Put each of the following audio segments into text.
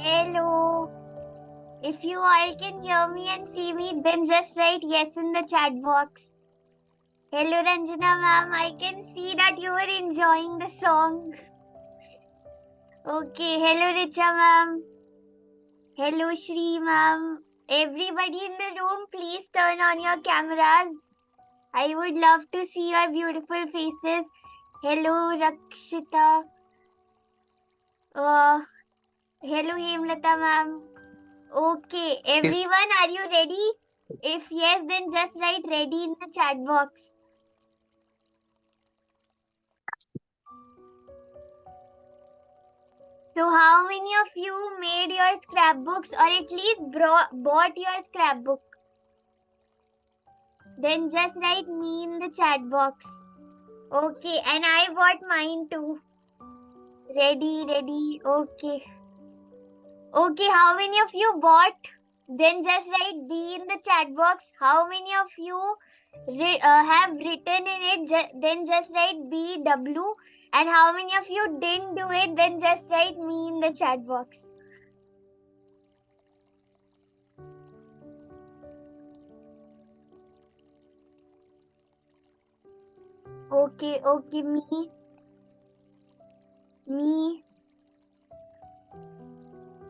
Hello. If you all can hear me and see me, then just write yes in the chat box. Hello Ranjana ma'am, I can see that you were enjoying the song. Okay, hello Richa ma'am. Hello Shri ma'am. Everybody in the room, please turn on your cameras. I would love to see your beautiful faces. Hello Rakshita. Hello Hemlata ma'am. Okay, Yes. everyone, are you ready? If yes, then just write ready in the chat box. So, how many of you made your scrapbooks or at least bought your scrapbook? Then just write me in the chat box. Okay, and I bought mine too. Ready. Okay. Okay, how many of you bought? Then just write B in the chat box. How many of you have written in it? Then just write BW. And how many of you didn't do it? Then just write me in the chat box. Okay, me.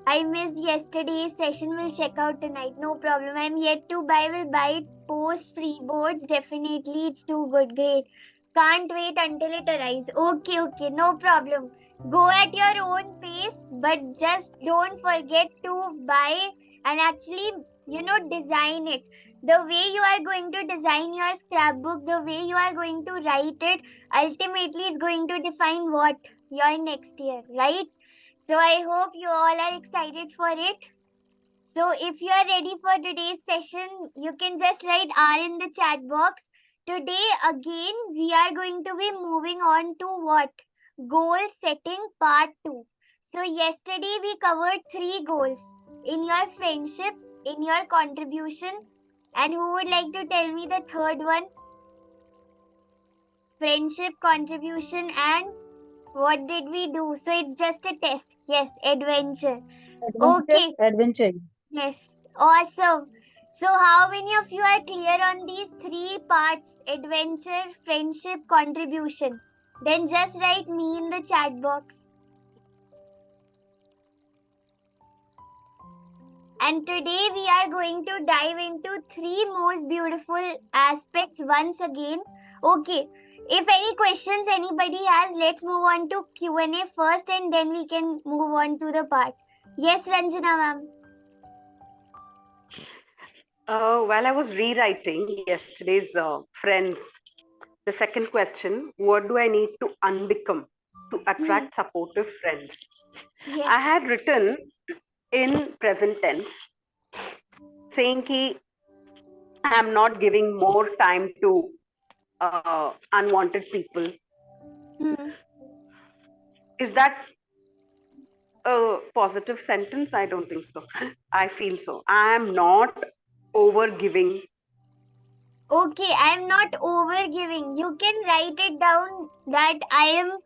I missed yesterday's session. Will check out tonight. No problem. I'm yet to buy. Will buy it post free boards. Definitely, it's too good. Great. Can't wait until it arrives. Okay. No problem. Go at your own pace, but just don't forget to buy and actually, design it. The way you are going to design your scrapbook, the way you are going to write it, ultimately is going to define what your next year, right? So I hope you all are excited for it. So if you are ready for today's session, you can just write R in the chat box. Today again we are going to be moving on to what? Goal setting part 2. So yesterday we covered 3 goals in your friendship, in your contribution, and who would like to tell me the third one? Friendship, contribution, and what did we do? So it's just a test. Yes, adventure. Okay. Adventure. Yes, awesome. So, how many of you are clear on these 3 parts? Adventure, friendship, contribution. Then just write me in the chat box. And today we are going to dive into 3 most beautiful aspects once again. Okay, if any questions anybody has, let's move on to Q&A first and then we can move on to the part. Yes, Ranjana ma'am. While I was rewriting yesterday's Friends, the second question, what do I need to unbecome to attract supportive friends? Yes. I had written in present tense saying that I am not giving more time to unwanted people. Is that a positive sentence? I don't think so. I feel so. I am not over giving. Okay, I am not over giving. You can write it down that I am,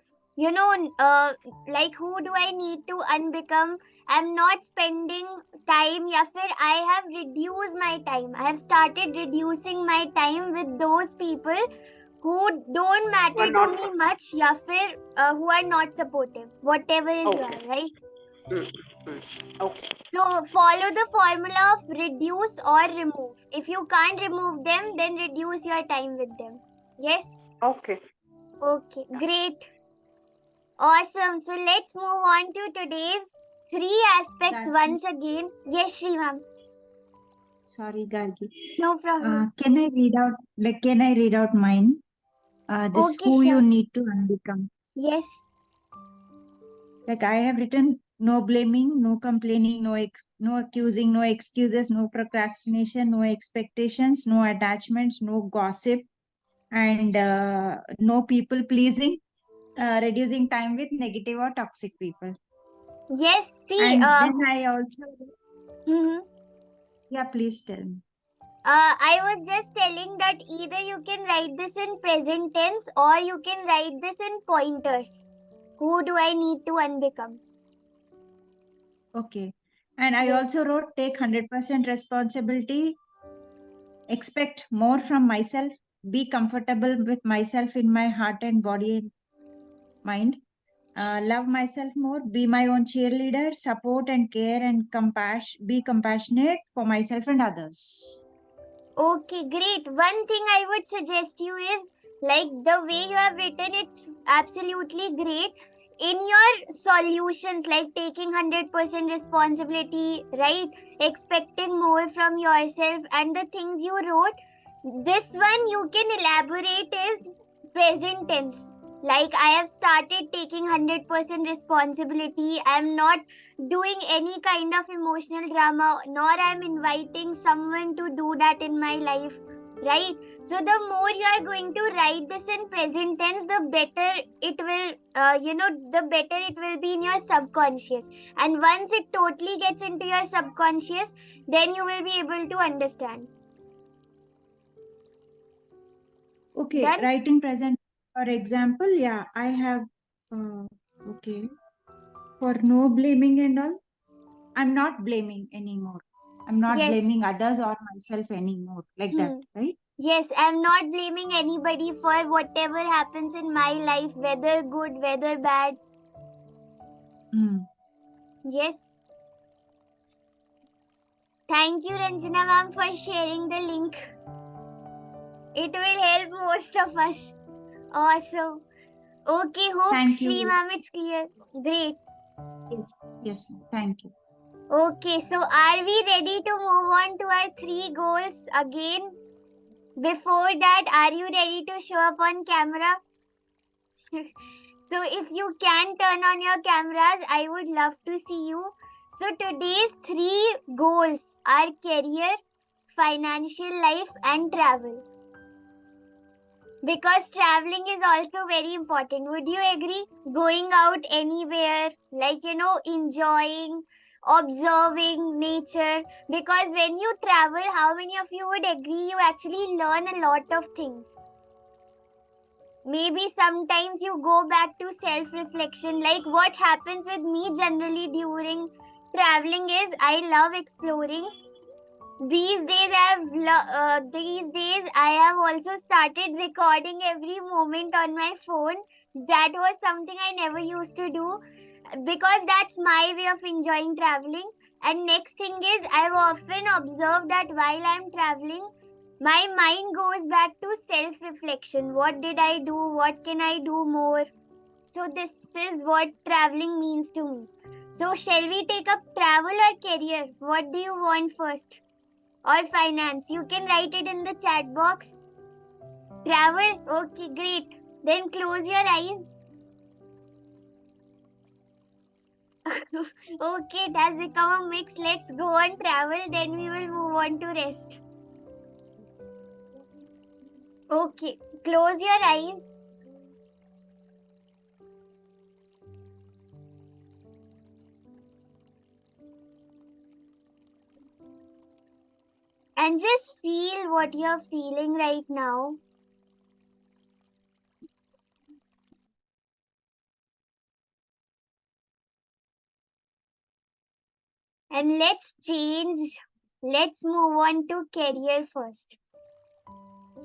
like who do I need to unbecome? I'm not spending time, या फिर I have reduced my time. I have started reducing my time with those people who don't matter to me much, या फिर who are not supportive. Whatever is Okay. your, right? Okay. So follow the formula of reduce or remove. If you can't remove them, then reduce your time with them. Yes? Okay. Okay, great. Awesome. So let's move on to today's 3 aspects once again. Yes, Shri ma'am. Sorry, Gargi. No problem. Can I read out mine? This Okay, who sure. you need to unbecome. Yes. Like I have written, no blaming, no complaining, no accusing, no excuses, no procrastination, no expectations, no attachments, no gossip, and no people pleasing, reducing time with negative or toxic people. Yes, see. And then I also. Mm-hmm. Yeah, please tell me. I was just telling that either you can write this in present tense or you can write this in pointers. Who do I need to unbecome? Okay. And I Yes. also wrote, take 100% responsibility, expect more from myself, be comfortable with myself in my heart and body and mind, love myself more, be my own cheerleader, support and care and be compassionate for myself and others. Okay, great. One thing I would suggest you is like the way you have written, it's absolutely great. In your solutions, like taking 100% responsibility, right? Expecting more from yourself, and the things you wrote, this one you can elaborate is present tense. Like I have started taking 100% responsibility. I am not doing any kind of emotional drama, nor I'm inviting someone to do that in my life, right? So the more you are going to write this in present tense, the better it will, the better it will be in your subconscious. And once it totally gets into your subconscious, then you will be able to understand. Okay, Done. write in present. For example, yeah, I have, uh, okay, for no blaming and all, I'm not blaming anymore. I'm not Yes. blaming others or myself anymore, like that, Hmm. right? Yes, I'm not blaming anybody for whatever happens in my life, whether good, whether bad. Hmm. Yes. Thank you, Ranjana ma'am, for sharing the link. It will help most of us. Awesome. Okay, hope Thank Shri you. ma'am it's clear. Great. Yes, yes, thank you. Okay, so are we ready to move on to our 3 goals again? Before that, are you ready to show up on camera? So if you can turn on your cameras, I would love to see you. So today's 3 goals are career, financial life, and travel. Because traveling is also very important. Would you agree? Going out anywhere, like, enjoying, observing nature. Because when you travel, how many of you would agree you actually learn a lot of things? Maybe sometimes you go back to self reflection. Like what happens with me generally during traveling is I love exploring. These days I have also started recording every moment on my phone. That was something I never used to do because that's my way of enjoying traveling. And next thing is I've often observed that while I'm traveling, my mind goes back to self reflection. What did I do? What can I do more? So this is what traveling means to me. So shall we take up travel or career? What do you want first? Or finance? You can write it in the chat box. Travel? Okay, great. Then close your eyes. Okay, it has become a mix. Let's go on travel, then we will move on to rest. Okay, close your eyes and just feel what you're feeling right now. And let's change. Let's move on to career first.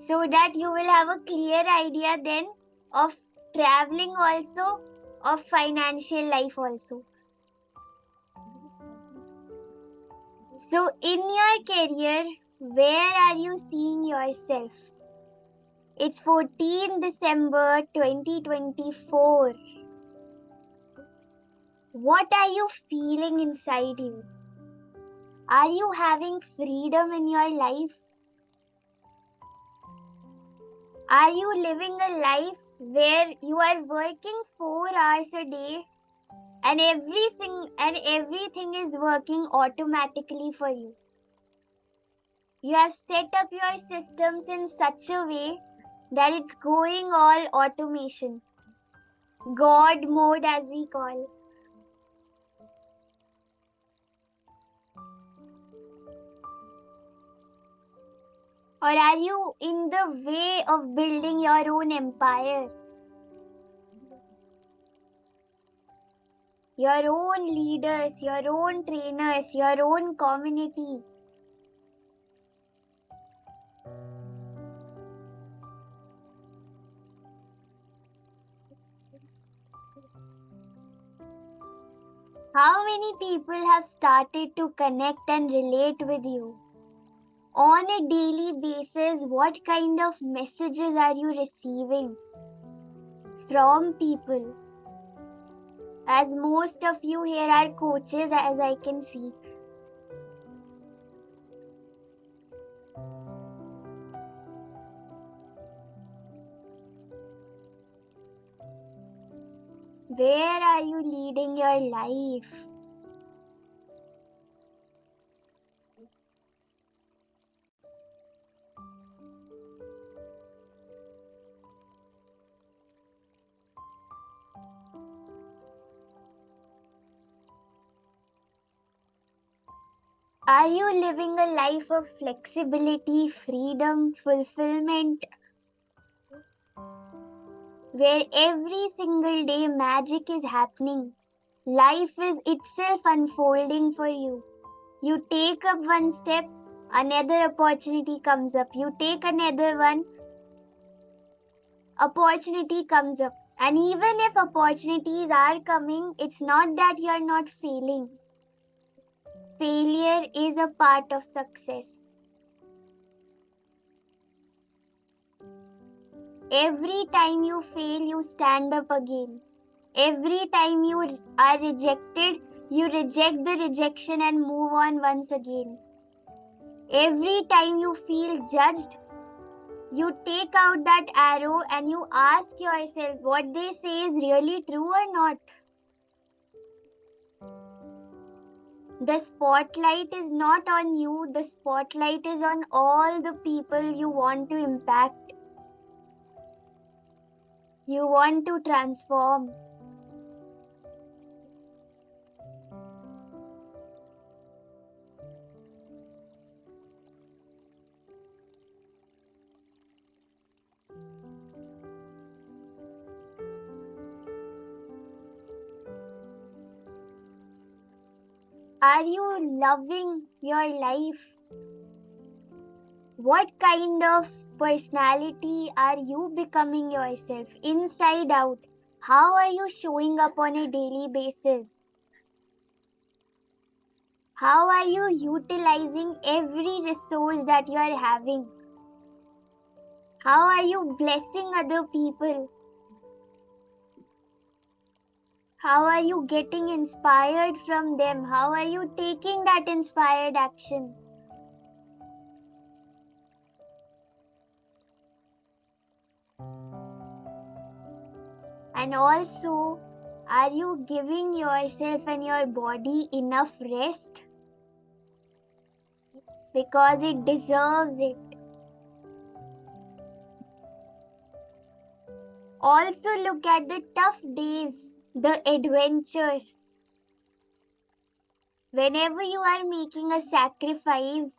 So that you will have a clear idea then of traveling also, of financial life also. So, in your career, where are you seeing yourself? It's 14 December 2024. What are you feeling inside you? Are you having freedom in your life? Are you living a life where you are working 4 hours a day and everything is working automatically for you? You have set up your systems in such a way that it's going all automation. God mode as we call. Or are you in the way of building your own empire? your own leaders, your own trainers, your own community. How many people have started to connect and relate with you? On a daily basis, what kind of messages are you receiving from people? As most of you here are coaches, as I can see. Where are you leading your life? Are you living a life of flexibility, freedom, fulfillment, where every single day magic is happening? Life is itself unfolding for you. You take up one step, another opportunity comes up. You take another one, opportunity comes up. And even if opportunities are coming, it's not that you're not failing. Failure is a part of success. Every time you fail, you stand up again. Every time you are rejected, you reject the rejection and move on once again. Every time you feel judged, you take out that arrow and you ask yourself what they say is really true or not. The spotlight is not on you, the spotlight is on all the people you want to impact. You want to transform. Are you loving your life? What kind of personality are you becoming yourself inside out? How are you showing up on a daily basis? How are you utilizing every resource that you are having? How are you blessing other people? How are you getting inspired from them? How are you taking that inspired action? And also, are you giving yourself and your body enough rest? Because it deserves it. Also, look at the tough days, the adventures. Whenever you are making a sacrifice,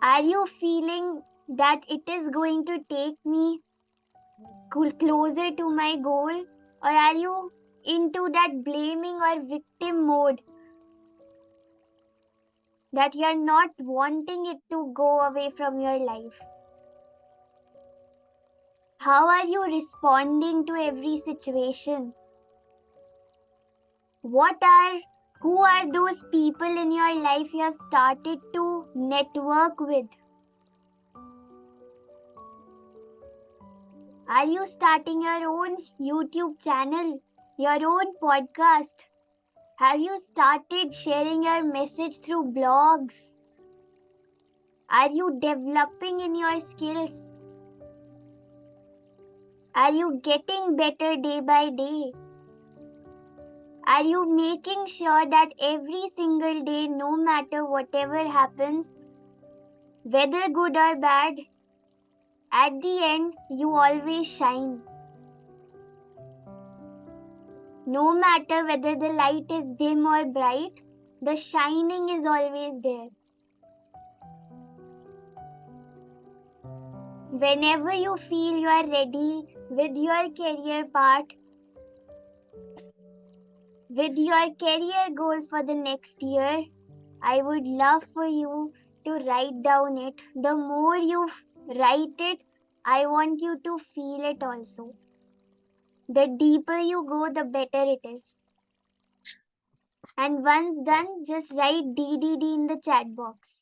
are you feeling that it is going to take me closer to my goal? Or are you into that blaming or victim mode? That you are not wanting it to go away from your life? How are you responding to every situation? Who are those people in your life you have started to network with? Are you starting your own YouTube channel, your own podcast? Have you started sharing your message through blogs? Are you developing in your skills? Are you getting better day by day? Are you making sure that every single day, no matter whatever happens, whether good or bad, at the end, you always shine? No matter whether the light is dim or bright, the shining is always there. Whenever you feel you are ready with your career path, With your career goals for the next year, I would love for you to write down it. The more you write it, I want you to feel it also. The deeper you go, the better it is. And once done, just write DDD in the chat box.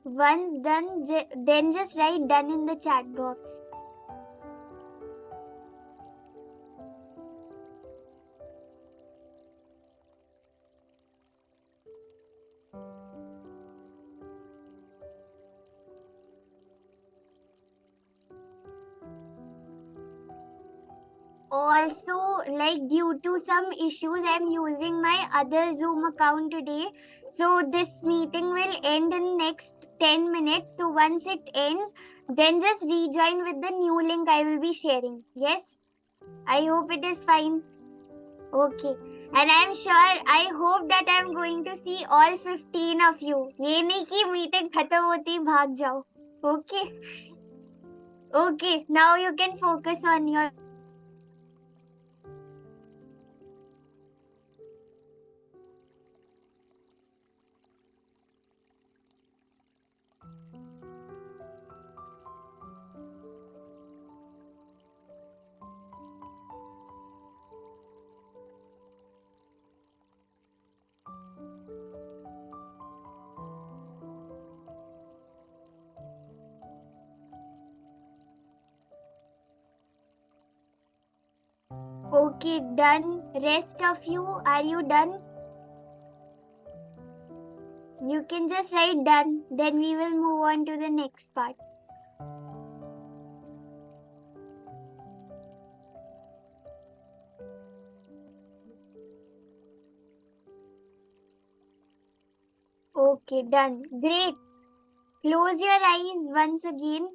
Once done, then just write done in the chat box. Also, like due to some issues, I'm using my other Zoom account today. So this meeting will end in next 10 minutes. So once it ends, then just rejoin with the new link I will be sharing. Yes? I hope it is fine. Okay. And I'm sure, I hope that I'm going to see all 15 of you. ये नहीं कि meeting खत्म होती ही भाग जाओ. Okay? Okay. Now you can focus on your Okay, done. Rest of you, are you done? You can just write done. Then we will move on to the next part. Okay, done. Great. Close your eyes once again.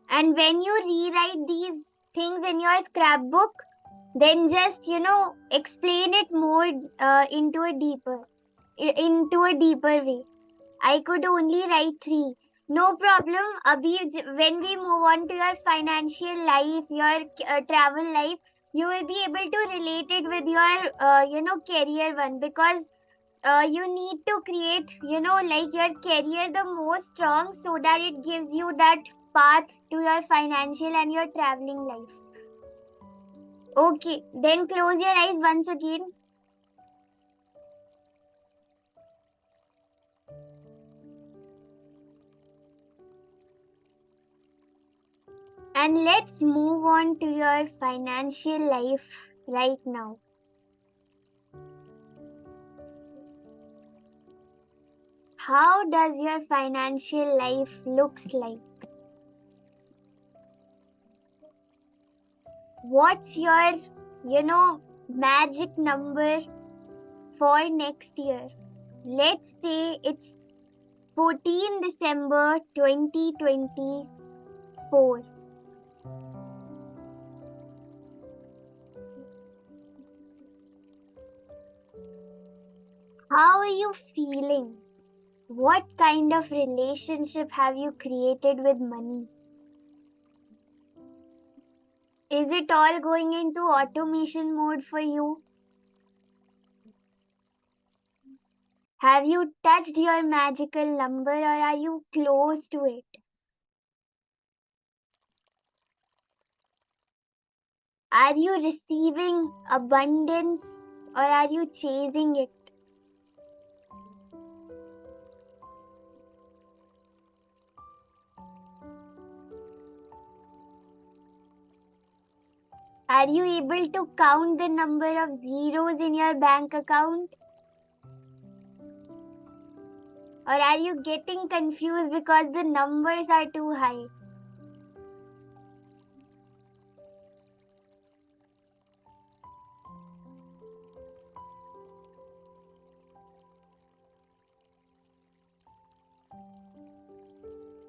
And when you rewrite these things in your scrapbook, then just, explain it more into a deeper way. I could only write 3. No problem. When we move on to your financial life, your travel life, you will be able to relate it with your, career one, because you need to create, like your career the most strong, so that it gives you that path to your financial and your traveling life. Okay, then close your eyes once again. And let's move on to your financial life right now. How does your financial life looks like? What's your, magic number for next year? Let's say it's 14 December 2024. How are you feeling? What kind of relationship have you created with money? Is it all going into automation mode for you? Have you touched your magical number, or are you close to it? Are you receiving abundance, or are you chasing it? Are you able to count the number of zeros in your bank account? Or are you getting confused because the numbers are too high?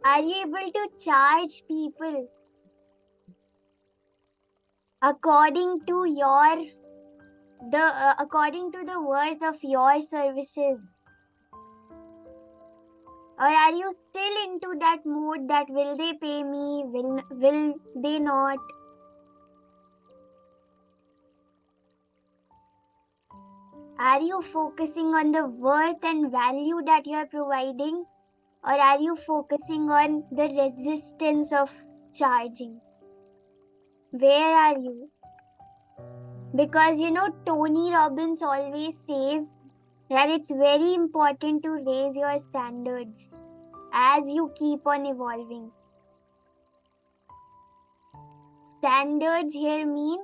Are you able to charge people according to according to the worth of your services? Or are you still into that mode that will they pay me, will they not? Are you focusing on the worth and value that you are providing? Or are you focusing on the resistance of charging? Where are you? Because Tony Robbins always says that it's very important to raise your standards as you keep on evolving. Standards here mean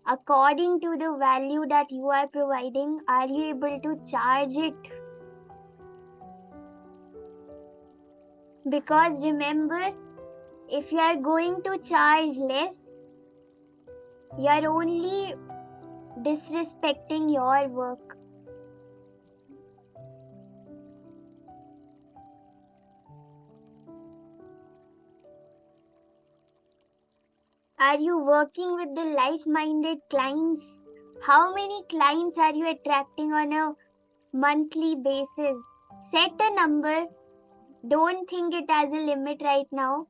according to the value that you are providing, are you able to charge it? Because remember, if you are going to charge less, you are only disrespecting your work. Are you working with the like-minded clients? How many clients are you attracting on a monthly basis? Set a number. Don't think it as a limit right now.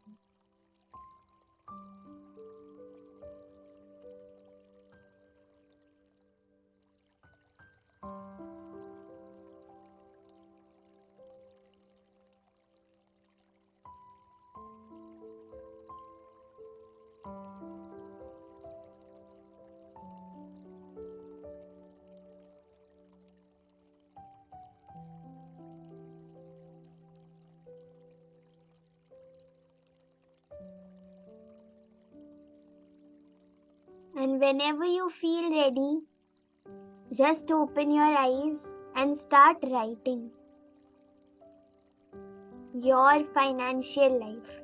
And whenever you feel ready, just open your eyes and start writing your financial life.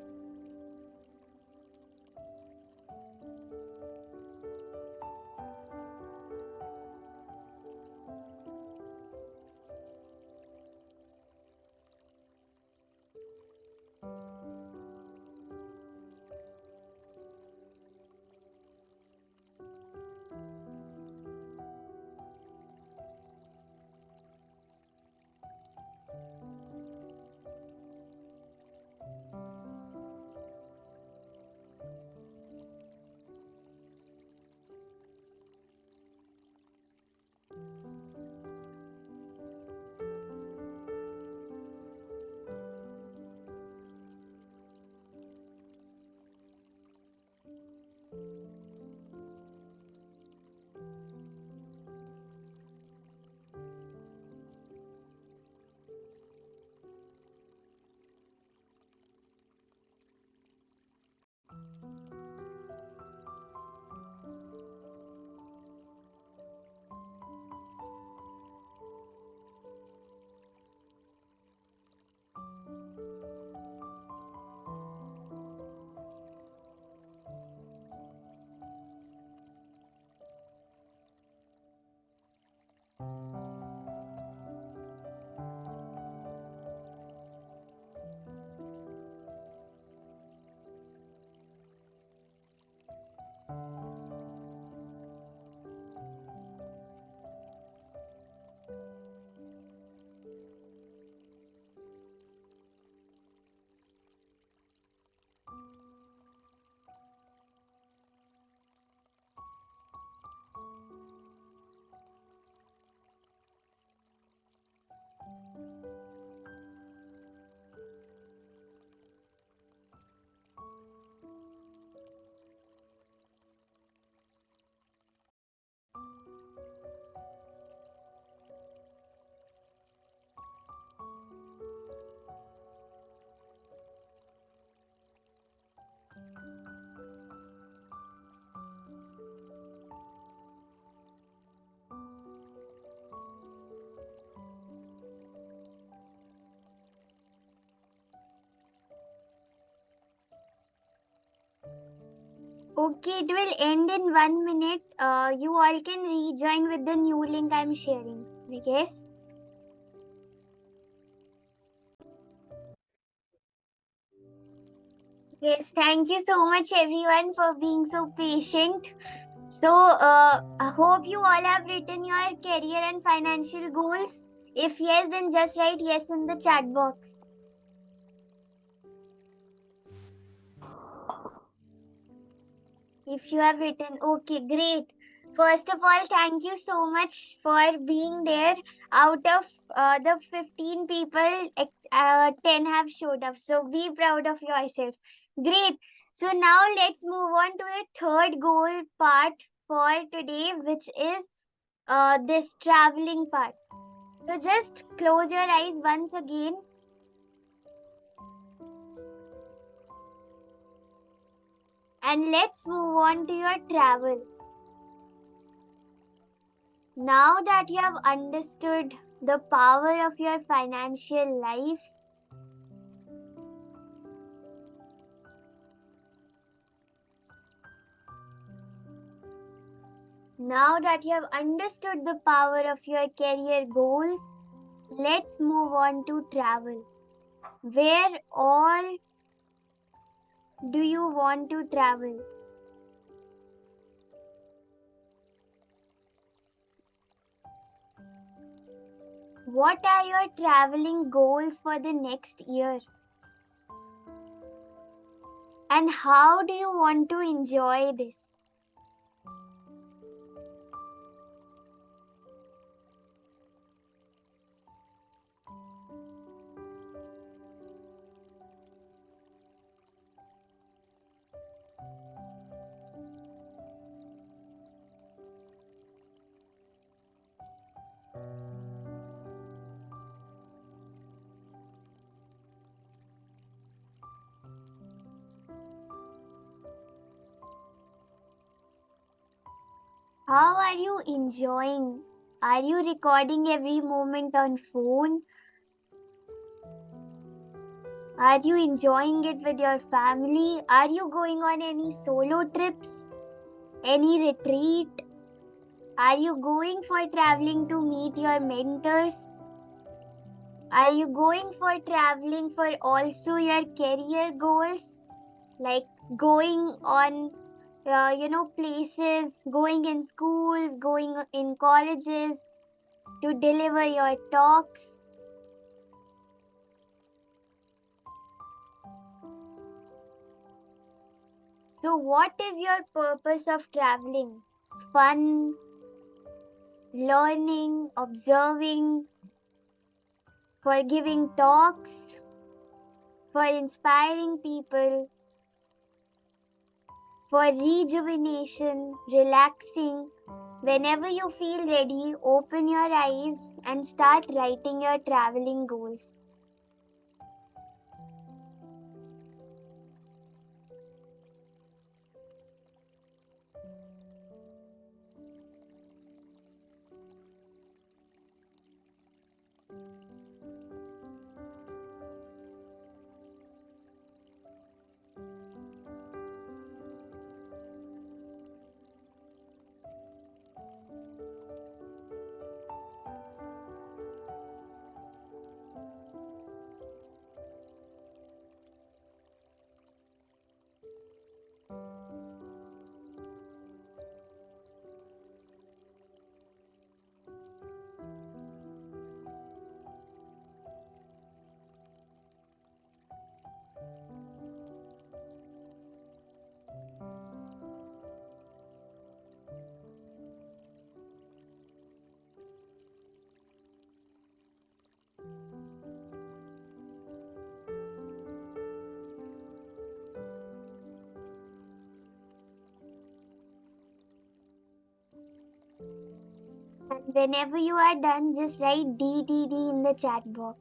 Okay, it will end in 1 minute. You all can rejoin with the new link I'm sharing. Yes. Yes, thank you so much everyone for being so patient. So, I hope you all have written your career and financial goals. If yes, then just write yes in the chat box. If you have written, okay, great. First of all, thank you so much for being there. Out of the 15 people, 10 have showed up. So be proud of yourself. Great. So now let's move on to the third goal part for today, which is this traveling part. So just close your eyes once again. And let's move on to your travel. Now that you have understood the power of your financial life, now that you have understood the power of your career goals, let's move on to travel. Where all do you want to travel? What are your traveling goals for the next year? And how do you want to enjoy this? How are you enjoying? Are you recording every moment on phone? Are you enjoying it with your family? Are you going on any solo trips? Any retreat? Are you going for traveling to meet your mentors? Are you going for traveling for also your career goals? Like going on, places, going in schools, going in colleges to deliver your talks? So, what is your purpose of traveling? Fun, learning, observing, for giving talks, for inspiring people, for rejuvenation, relaxing. Whenever you feel ready, open your eyes and start writing your traveling goals. And whenever you are done, just write DDD in the chat box.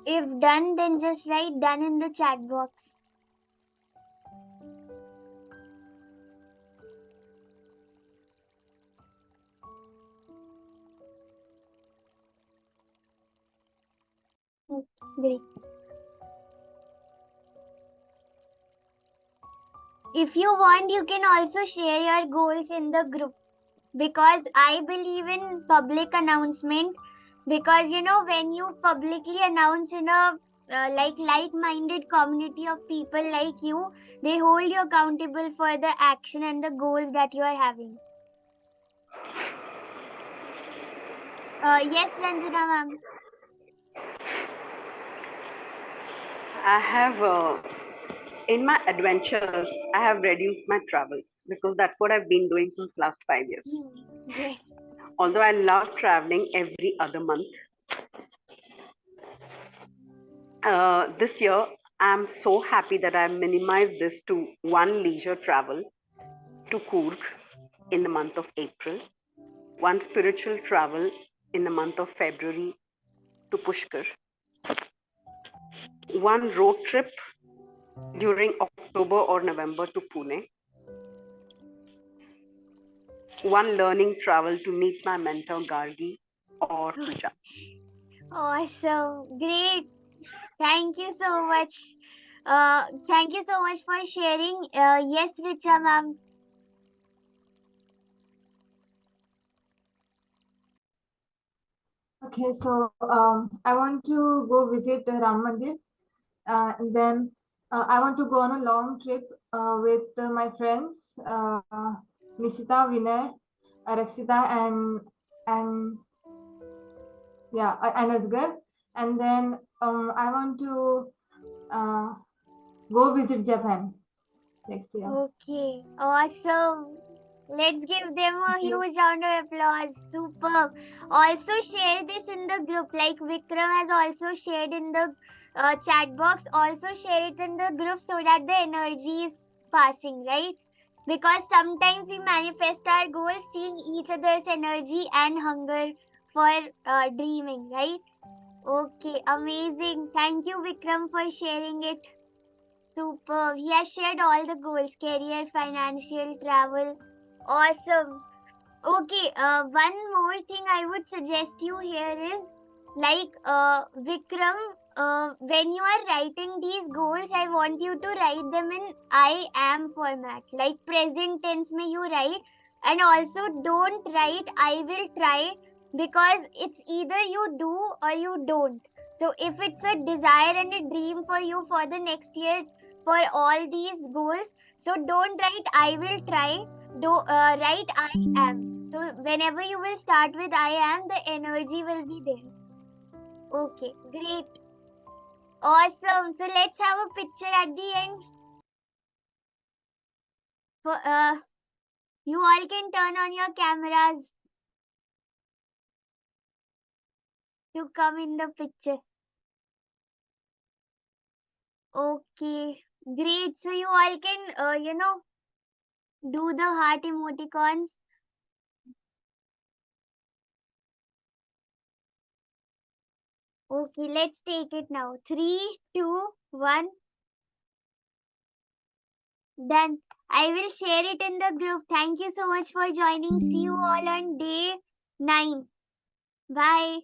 If done, then just write done in the chat box. Okay, great. If you want, you can also share your goals in the group, because I believe in public announcement, because when you publicly announce in a like-minded community of people like you, they hold you accountable for the action and the goals that you are having. Yes, Ranjana ma'am. I have, in my adventures, I have reduced my travel because that's what I've been doing since last 5 years. Yes. Although I love traveling every other month, this year I'm so happy that I've minimized this to one leisure travel to Coorg in the month of April, one spiritual travel in the month of February to Pushkar, one road trip during October or November to Pune, one learning travel to meet my mentor Gargi or Puja. Awesome. Great. Thank you so much. Thank you so much for sharing. Yes, Richa ma'am. Okay, so I want to go visit Ram Mandir, and then I want to go on a long trip with my friends, Nishita, Vinay, Rakshita, and yeah, and Asgar. And then I want to uh, go visit Japan next year. Okay, awesome. Let's give them a Thank you. huge round of applause. Superb. Also share this in the group, like Vikram has also shared in the chat box. Also share it in the group so that the energy is passing, right? Because sometimes we manifest our goals seeing each other's energy and hunger for dreaming, right? Okay, amazing. Thank you, Vikram, for sharing it. Super. He has shared all the goals: career, financial, travel. Awesome. Okay, one more thing I would suggest you here is like Vikram, when you are writing these goals, I want you to write them in I am format. Like present tense may you write, and also don't write I will try, because it's either you do or you don't. So if it's a desire and a dream for you for the next year for all these goals, so don't write I will try, write I am. So whenever you will start with I am, the energy will be there. Okay, great. Awesome. So let's have a picture at the end. For you all can turn on your cameras to come in the picture. Okay, great. So you all can do the heart emoticons. Okay, let's take it now. 3, 2, 1. Done. I will share it in the group. Thank you so much for joining. See you all on day 9. Bye.